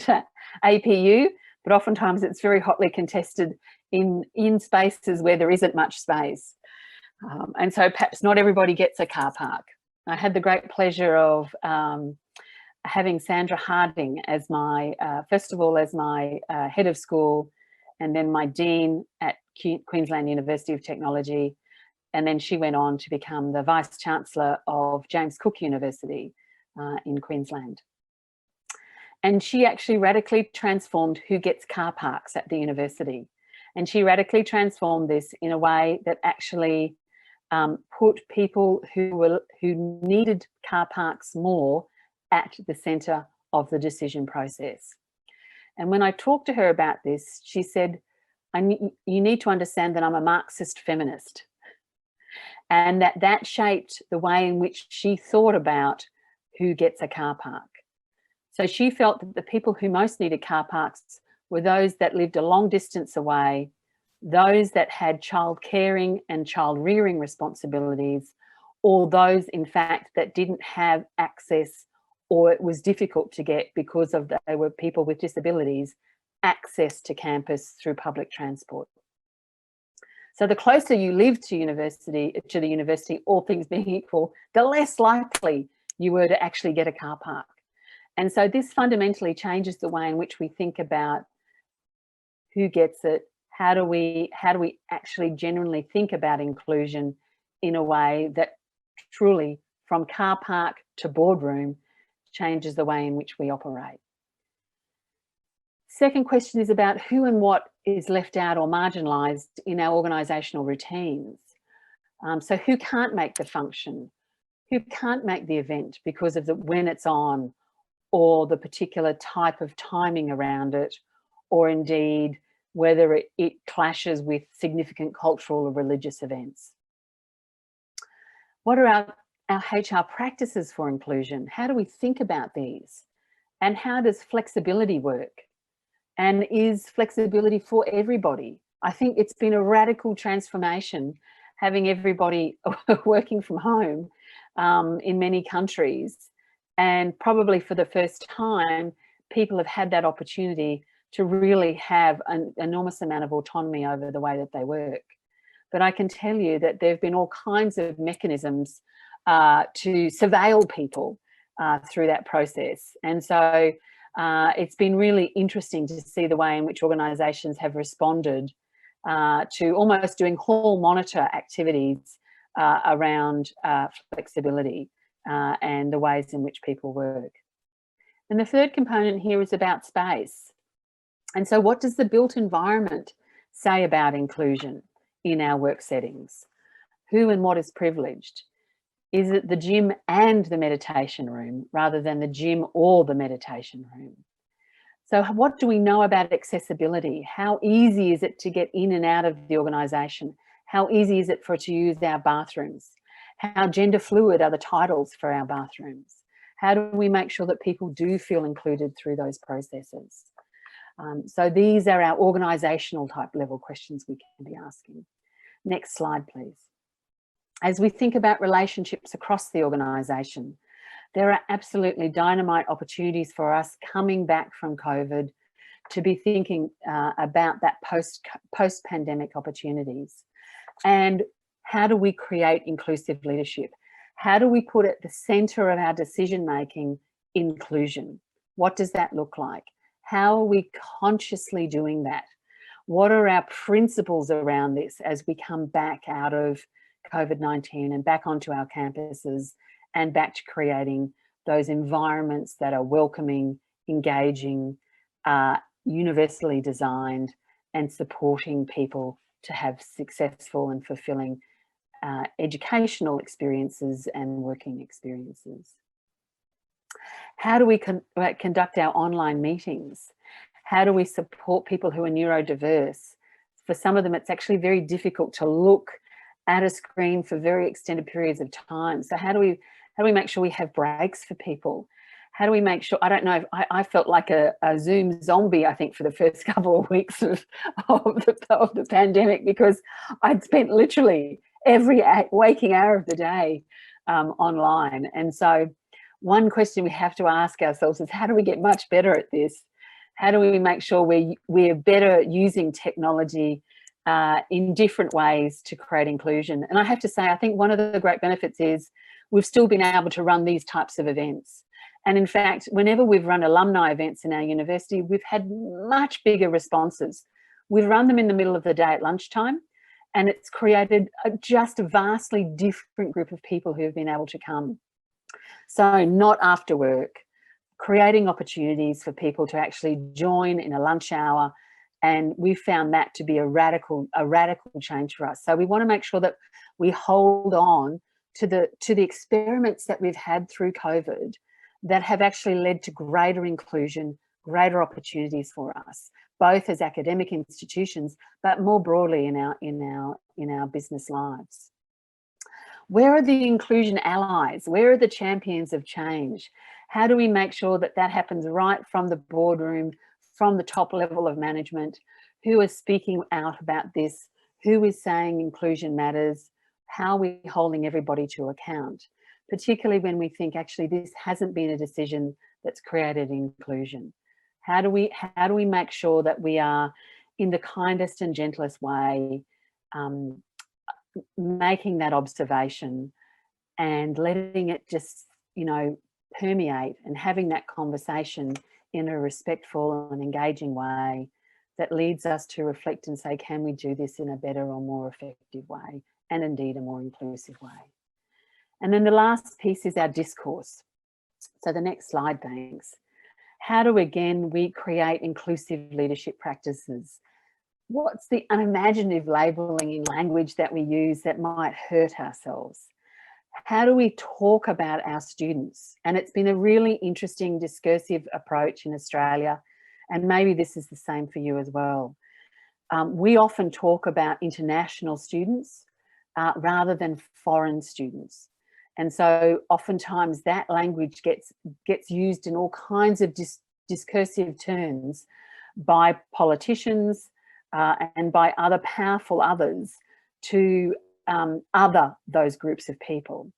APU, but oftentimes it's very hotly contested in spaces where there isn't much space. And so perhaps not everybody gets a car park. I had the great pleasure of having Sandra Harding as my, first of all, as my head of school, and then my dean at Queensland University of Technology. And then she went on to become the Vice Chancellor of James Cook University in Queensland. And she actually radically transformed who gets car parks at the university. And she radically transformed this in a way that actually put people who needed car parks more at the centre of the decision process. And when I talked to her about this, she said, you need to understand that I'm a Marxist feminist, and that shaped the way in which she thought about who gets a car park. So she felt that the people who most needed car parks were those that lived a long distance away, those that had child caring and child rearing responsibilities, or those, in fact, that didn't have access, or it was difficult to get because of they were people with disabilities, access to campus through public transport. So the closer you live to the university, all things being equal, the less likely you were to actually get a car park. And so this fundamentally changes the way in which we think about who gets it. How do we actually genuinely think about inclusion in a way that truly, from car park to boardroom, changes the way in which we operate? Second question is about who and what is left out or marginalised in our organisational routines. So who can't make the function? Who can't make the event because of when it's on, or the particular type of timing around it, or indeed whether it clashes with significant cultural or religious events? What are our HR practices for inclusion? How do we think about these? And how does flexibility work? And is flexibility for everybody? I think it's been a radical transformation having everybody working from home in many countries. And probably for the first time, people have had that opportunity to really have an enormous amount of autonomy over the way that they work. But I can tell you that there have been all kinds of mechanisms to surveil people through that process. And so it's been really interesting to see the way in which organisations have responded to almost doing hall monitor activities around flexibility and the ways in which people work. And the third component here is about space. And so what does the built environment say about inclusion in our work settings? Who and what is privileged? Is it the gym and the meditation room rather than the gym or the meditation room? So what do we know about accessibility? How easy is it to get in and out of the organisation? How easy is it for it to use our bathrooms? How gender fluid are the titles for our bathrooms? How do we make sure that people do feel included through those processes? So these are our organisational type level questions we can be asking. Next slide, please. As we think about relationships across the organisation, there are absolutely dynamite opportunities for us coming back from COVID to be thinking about that post-pandemic opportunities. And how do we create inclusive leadership? How do we put at the centre of our decision-making inclusion? What does that look like? How are we consciously doing that? What are our principles around this as we come back out of COVID-19 and back onto our campuses and back to creating those environments that are welcoming, engaging, universally designed, and supporting people to have successful and fulfilling educational experiences and working experiences? How do we conduct our online meetings? How do we support people who are neurodiverse? For some of them, it's actually very difficult to look at a screen for very extended periods of time. So how do we make sure we have breaks for people? How do we make sure, I don't know, I felt like a Zoom zombie, I think, for the first couple of weeks of the pandemic, because I'd spent literally every waking hour of the day online. And so one question we have to ask ourselves is, how do we get much better at this? How do we make sure we're better using technology in different ways to create inclusion? And I have to say, I think one of the great benefits is we've still been able to run these types of events. And in fact, whenever we've run alumni events in our university, we've had much bigger responses. We've run them in the middle of the day at lunchtime, and it's created just a vastly different group of people who have been able to come. So not after work, creating opportunities for people to actually join in a lunch hour. And we found that to be a radical change for us. So we want to make sure that we hold on to the experiments that we've had through COVID that have actually led to greater inclusion, greater opportunities for us, both as academic institutions, but more broadly in our business lives. Where are the inclusion allies? Where are the champions of change? How do we make sure that that happens right from the boardroom, from the top level of management? Who is speaking out about this? Who is saying inclusion matters? How are we holding everybody to account? Particularly when we think actually this hasn't been a decision that's created inclusion. How do we make sure that we are, in the kindest and gentlest way, making that observation and letting it just, permeate, and having that conversation in a respectful and engaging way that leads us to reflect and say, can we do this in a better or more effective way, and indeed a more inclusive way? And then the last piece is our discourse. So the next slide, thanks. How do, again, we create inclusive leadership practices? What's the unimaginative labelling in language that we use that might hurt ourselves? How do we talk about our students? And it's been a really interesting discursive approach in Australia, and maybe this is the same for you as well. We often talk about international students rather than foreign students. And so oftentimes that language gets used in all kinds of discursive terms by politicians and by other powerful others to other those groups of people.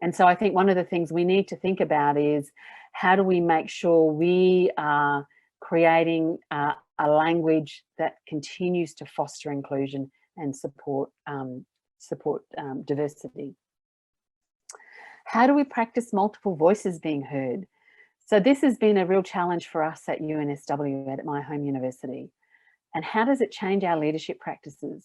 And so I think one of the things we need to think about is, how do we make sure we are creating a language that continues to foster inclusion and support diversity. How do we practice multiple voices being heard? So this has been a real challenge for us at UNSW, at my home university. And how does it change our leadership practices?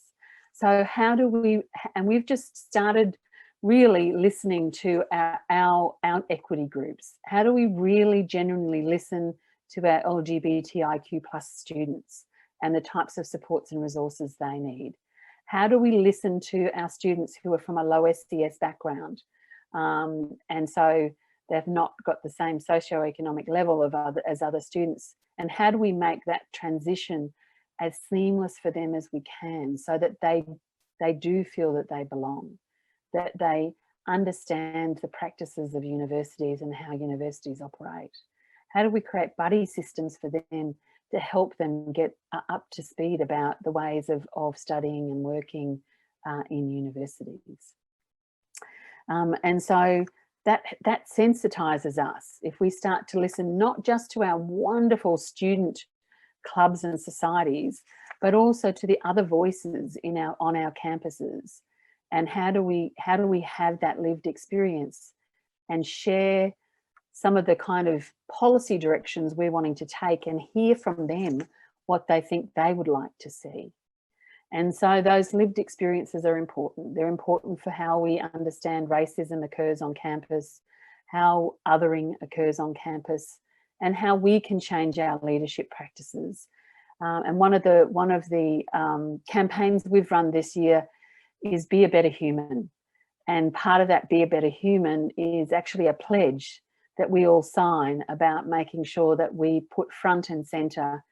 So how do we, and we've just started really listening to our equity groups. How do we really genuinely listen to our LGBTIQ+ students and the types of supports and resources they need? How do we listen to our students who are from a low SES background? And so they've not got the same socioeconomic level as other students. And how do we make that transition as seamless for them as we can, so that they do feel that they belong, that they understand the practices of universities and how universities operate? How do we create buddy systems for them to help them get up to speed about the ways of studying and working in universities? And so that sensitizes us. If we start to listen not just to our wonderful student clubs and societies, but also to the other voices on our campuses, and how do we have that lived experience and share some of the kind of policy directions we're wanting to take, and hear from them what they think they would like to see. And so those lived experiences are important. They're important for how we understand racism occurs on campus, how othering occurs on campus, and how we can change our leadership practices. And one of the campaigns we've run this year is Be a Better Human. And part of that Be a Better Human is actually a pledge that we all sign about making sure that we put front and centre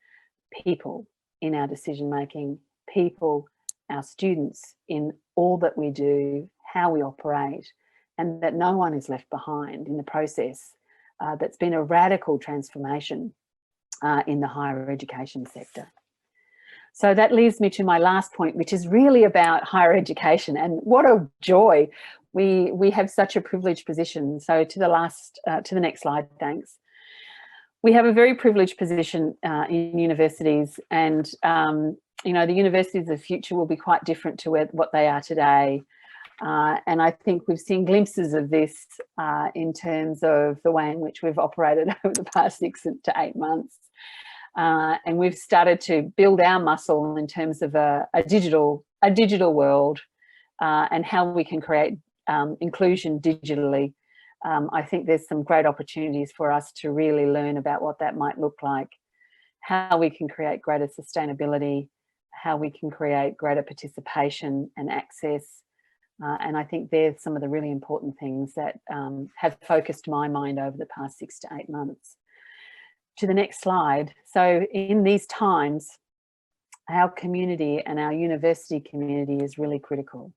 people in our decision making, people, our students, in all that we do, how we operate, and that no one is left behind in the process. That's been a radical transformation in the higher education sector. So that leads me to my last point, which is really about higher education, and what a joy. We have such a privileged position. So to the next slide, thanks. We have a very privileged position in universities, and you know, the universities of the future will be quite different to what they are today. And I think we've seen glimpses of this in terms of the way in which we've operated over the past 6 to 8 months. And we've started to build our muscle in terms of a digital world and how we can create inclusion digitally. I think there's some great opportunities for us to really learn about what that might look like, how we can create greater sustainability, how we can create greater participation and access. And I think there's some of the really important things that have focused my mind over the past 6 to 8 months. To the next slide. So in these times, our community and our university community is really critical.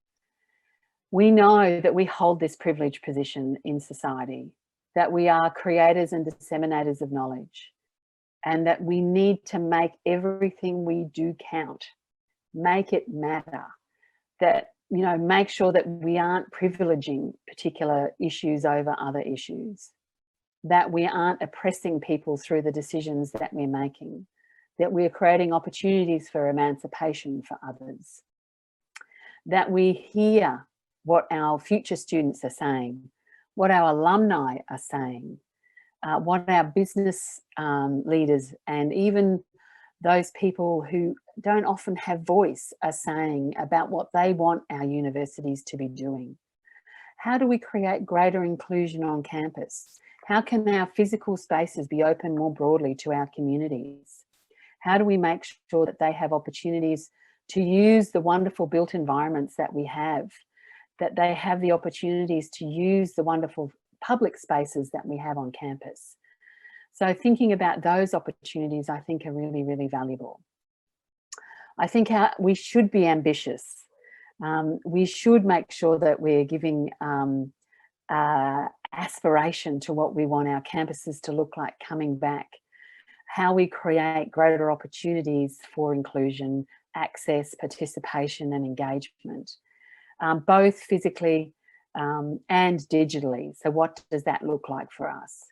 We know that we hold this privileged position in society, that we are creators and disseminators of knowledge, and that we need to make everything we do count, make it matter, that, you know, make sure that we aren't privileging particular issues over other issues, that we aren't oppressing people through the decisions that we're making, that we're creating opportunities for emancipation for others, that we hear what our future students are saying, what our alumni are saying, what our business leaders and even those people who don't often have voice are saying about what they want our universities to be doing. How do we create greater inclusion on campus? How can our physical spaces be open more broadly to our communities? How do we make sure that they have opportunities to use the wonderful built environments that we have, that they have the opportunities to use the wonderful public spaces that we have on campus? So thinking about those opportunities, I think, are really, really valuable. I think we should be ambitious. We should make sure that we're giving aspiration to what we want our campuses to look like coming back, how we create greater opportunities for inclusion, access, participation and engagement, both physically and digitally. So what does that look like for us?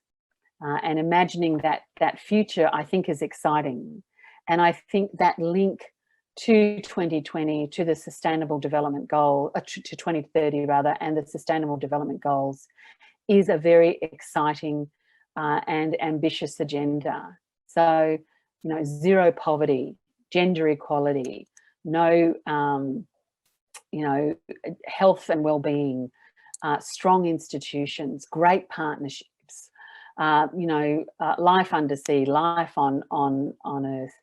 And imagining that future, I think, is exciting. And I think that link to 2020, to the Sustainable Development Goal, to 2030 rather, and the Sustainable Development Goals is a very exciting and ambitious agenda. So, you know, zero poverty, gender equality, no, you know, health and well-being, strong institutions, great partnerships, you know, life undersea, life on Earth.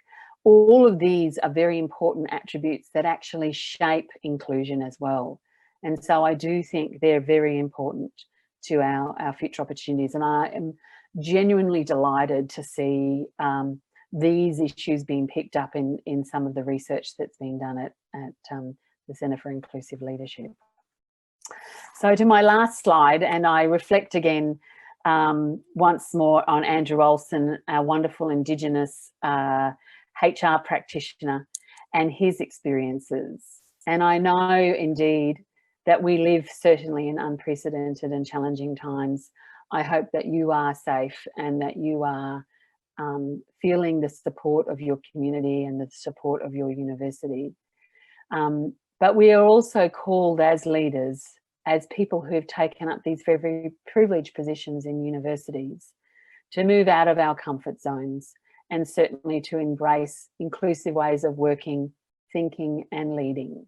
All of these are very important attributes that actually shape inclusion as well. And so I do think they're very important to our future opportunities. And I am genuinely delighted to see these issues being picked up in some of the research that's being done at the Centre for Inclusive Leadership. So to my last slide, and I reflect again once more on Andrew Olson, our wonderful Indigenous HR practitioner, and his experiences. And I know indeed that we live certainly in unprecedented and challenging times. I hope that you are safe and that you are feeling the support of your community and the support of your university. But we are also called as leaders, as people who have taken up these very, very privileged positions in universities, to move out of our comfort zones and certainly to embrace inclusive ways of working, thinking and leading.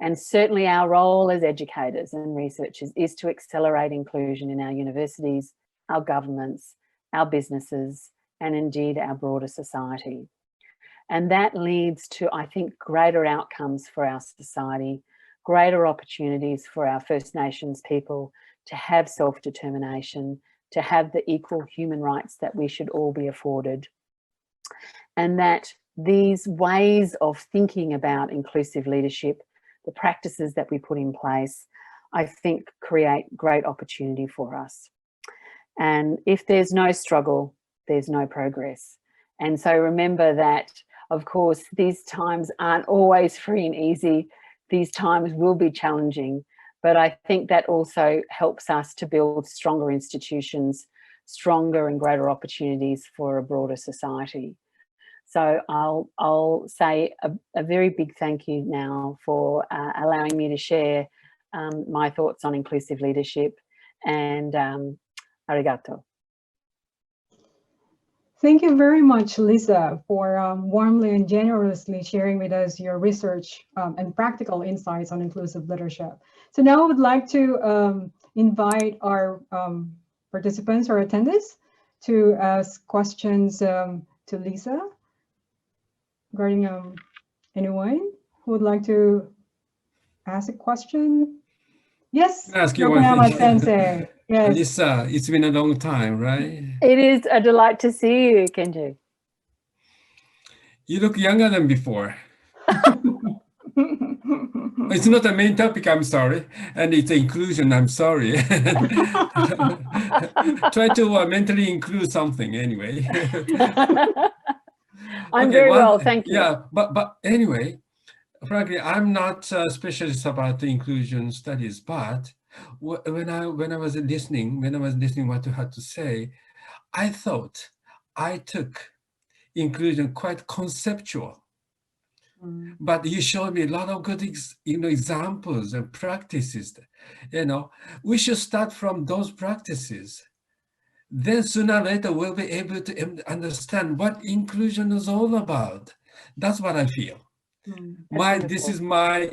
And certainly our role as educators and researchers is to accelerate inclusion in our universities, our governments, our businesses, and indeed our broader society. And that leads to, I think, greater outcomes for our society, greater opportunities for our First Nations people to have self-determination, to have the equal human rights that we should all be afforded. And that these ways of thinking about inclusive leadership, the practices that we put in place, I think create great opportunity for us. And if there's no struggle, there's no progress. And so remember that, of course, these times aren't always free and easy. These times will be challenging, but I think that also helps us to build stronger institutions, stronger and greater opportunities for a broader society. So I'll say a very big thank you now for allowing me to share my thoughts on inclusive leadership, and arigato. Thank you very much, Lisa, for warmly and generously sharing with us your research and practical insights on inclusive leadership. So now I would like to invite our participants or attendees to ask questions to Lisa regarding anyone who would like to ask a question. Yes, Can I ask you one thing? Sensei. Yes. Lisa, it's been a long time, right? It is a delight to see you, Kenji. You look younger than before. It's not a main topic, I'm sorry. And it's inclusion, I'm sorry. Try to mentally include something anyway. I'm very well, thank you. Yeah, but anyway, frankly, I'm not a specialist about the inclusion studies, but when I was listening what you had to say, I thought I took inclusion quite conceptual. But you showed me a lot of good examples and practices. We should start from those practices. Then sooner or later we'll be able to understand what inclusion is all about. That's what I feel. This is my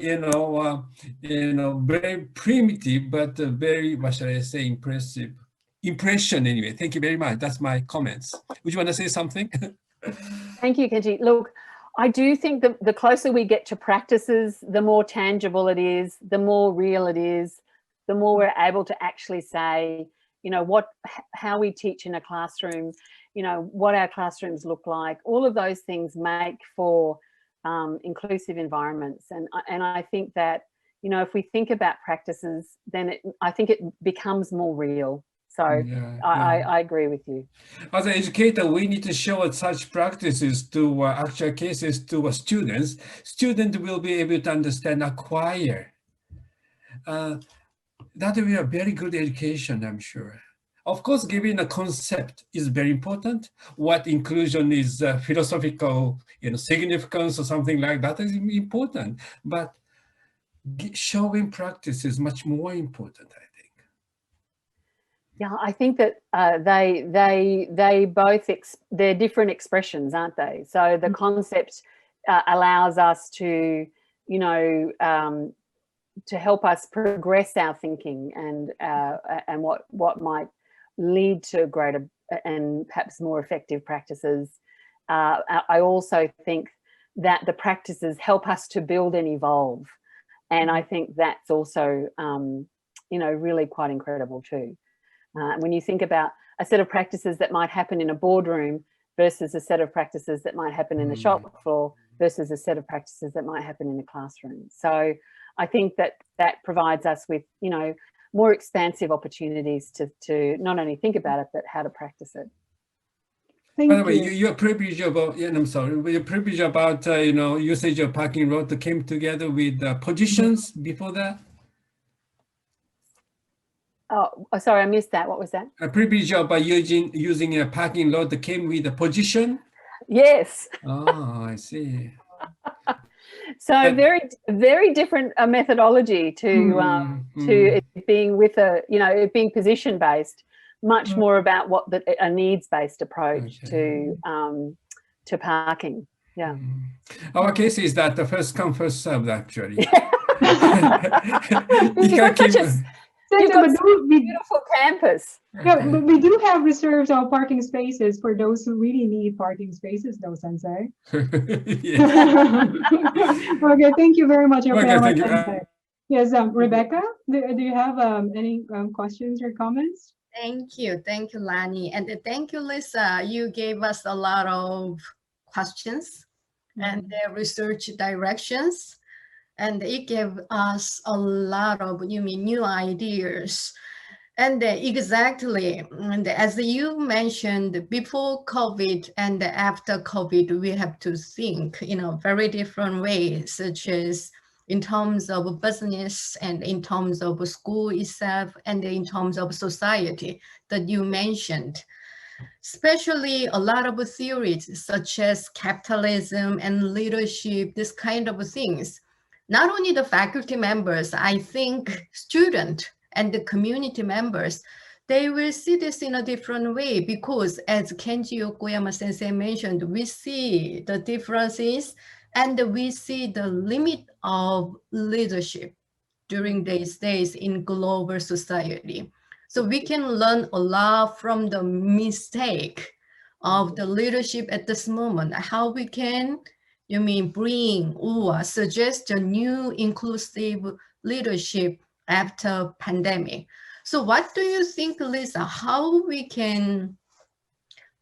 very primitive but very, what shall I say, impressive impression anyway. Thank you very much. That's my comments. Would you want to say something? Thank you, Kenji. Look, I do think that the closer we get to practices, the more tangible it is, the more real it is, the more we're able to actually say, how we teach in a classroom, what our classrooms look like. All of those things make for inclusive environments. And I think that, if we think about practices, then I think it becomes more real. So I agree with you. As an educator, we need to show such practices to actual cases to students. Students will be able to understand, acquire. That will be a very good education, I'm sure. Of course, giving a concept is very important. What inclusion is philosophical, significance or something like that is important. But showing practice is much more important, I think. Yeah, I think that they both they're different expressions, aren't they? So the concept allows us to, to help us progress our thinking and what might lead to greater and perhaps more effective practices. I also think that the practices help us to build and evolve, and I think that's also really quite incredible too. When you think about a set of practices that might happen in a boardroom versus a set of practices that might happen in the shop floor versus a set of practices that might happen in a classroom. So I think that provides us with, more expansive opportunities to not only think about it, but how to practice it. By the way, your privilege about, your privilege about, usage of parking lot came together with positions before that? Oh, sorry, I missed that. What was that? A privilege of using a parking lot that came with a position? Yes. Oh, I see. So very different methodology to it being with it being position based, much more about a needs based approach to parking. Yeah. Our case is that the first come first served actually. You've got a beautiful campus. Yeah, but we do have reserves of parking spaces for those who really need parking spaces, though, Sensei. Okay, thank you very much, Thank you. Sensei. Yes, Rebecca, do you have any questions or comments? Thank you, Lani, and thank you, Lisa. You gave us a lot of questions and their research directions. And it gave us a lot of new ideas. And exactly, and as you mentioned, before COVID and after COVID, we have to think in a very different way, such as in terms of business and in terms of school itself and in terms of society that you mentioned. Especially a lot of theories such as capitalism and leadership, this kind of things. Not only the faculty members, I think students and the community members, they will see this in a different way because as Kenji Yokoyama sensei mentioned, we see the differences and we see the limit of leadership during these days in global society. So we can learn a lot from the mistake of the leadership at this moment, how we can bring or suggest a new inclusive leadership after pandemic. So what do you think, Lisa, how we can,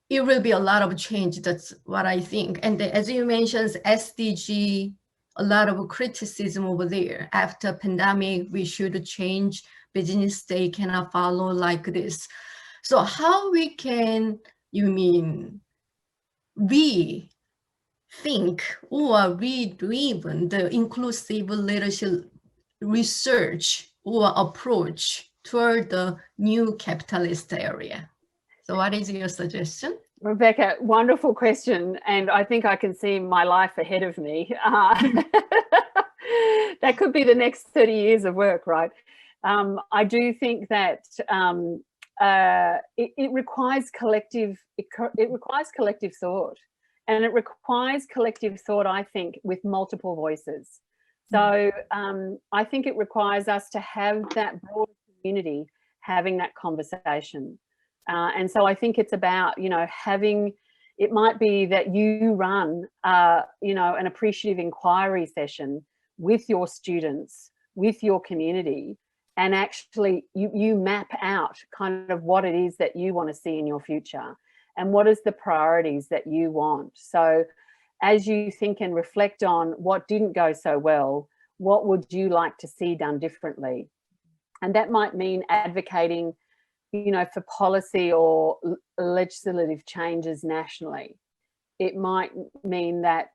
it will be a lot of change, that's what I think. And as you mentioned, SDG, a lot of criticism over there. After pandemic, we should change, business they cannot follow like this. So how we can, rethink or redriven the inclusive leadership research or approach toward the new capitalist area? So what is your suggestion? Rebecca, wonderful question. And I think I can see my life ahead of me. That could be the next 30 years of work, right? I do think that it requires collective thought. And it requires collective thought, I think, with multiple voices. So I think it requires us to have that broad community having that conversation. And so I think it's about, having, it might be that you run, an appreciative inquiry session with your students, with your community, and actually you map out kind of what it is that you want to see in your future and what is the priorities that you want. So as you think and reflect on what didn't go so well, what would you like to see done differently? And that might mean advocating, for policy or legislative changes nationally. It might mean that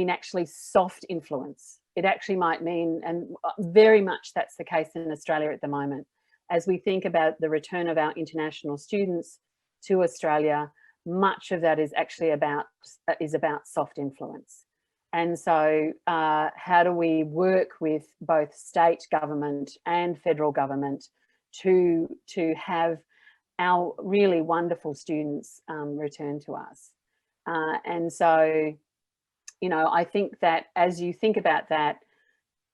actually soft influence. It actually might mean, and very much that's the case in Australia at the moment, as we think about the return of our international students to Australia, much of that is actually about soft influence. And so how do we work with both state government and federal government to have our really wonderful students return to us? And so, you know, I think that as you think about that,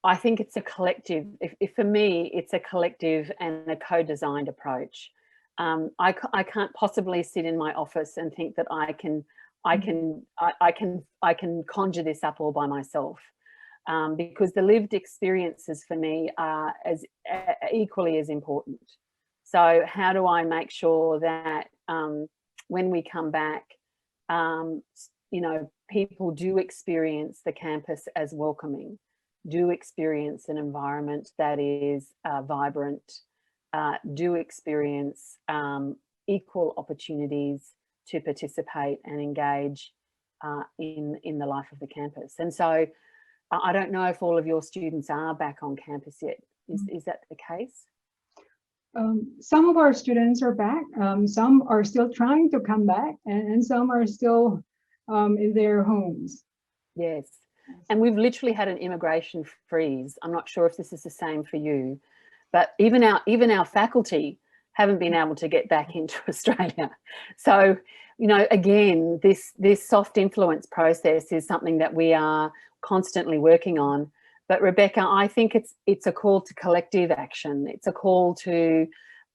I think it's a collective, if for me, it's a collective and a co-designed approach. I can't possibly sit in my office and think that I can conjure this up all by myself, because the lived experiences for me are equally as important. So how do I make sure that when we come back, you know, people do experience the campus as welcoming, do experience an environment that is vibrant, do experience equal opportunities to participate and engage in the life of the campus. And so I don't know if all of your students are back on campus yet. Is that the case? Some of our students are back. Some are still trying to come back, and some are still in their homes. Yes. And we've literally had an immigration freeze. I'm not sure if this is the same for you, but even our faculty haven't been able to get back into Australia. So, you know, again, this soft influence process is something that we are constantly working on. But Rebecca, I think it's a call to collective action. It's a call to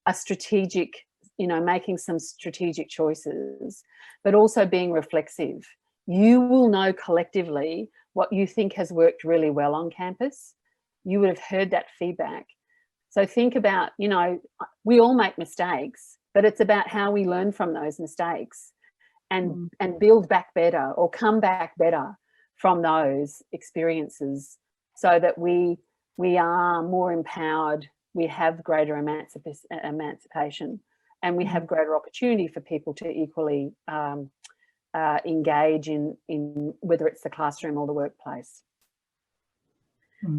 a strategic, you know, making some strategic choices, but also being reflexive. You will know collectively what you think has worked really well on campus. You would have heard that feedback. So think about, you know, we all make mistakes, but it's about how we learn from those mistakes and build back better or come back better from those experiences, so that we are more empowered, we have greater emancipation, and we have greater opportunity for people to equally engage in whether it's the classroom or the workplace.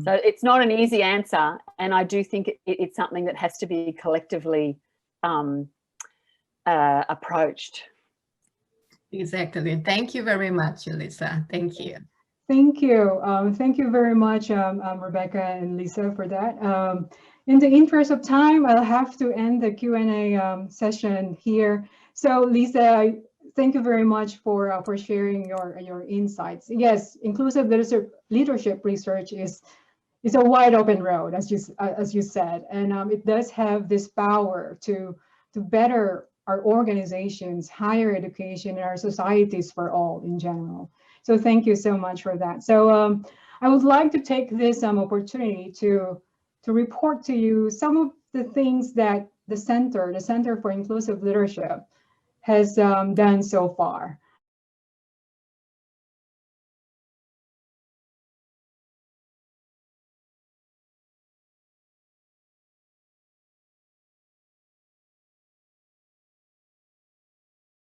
So it's not an easy answer, and I do think it's something that has to be collectively approached. Exactly. Thank you very much, Lisa. Thank you. Thank you. Thank you very much, Rebecca and Lisa, for that. In the interest of time, I'll have to end the Q&A session here. So Lisa, thank you very much for sharing your insights. Yes, inclusive leadership research is a wide open road, as you said, and it does have this power to better our organizations, higher education, and our societies for all in general. So thank you so much for that. So I would like to take this opportunity to report to you some of the things that the Center for Inclusive Leadership has done so far.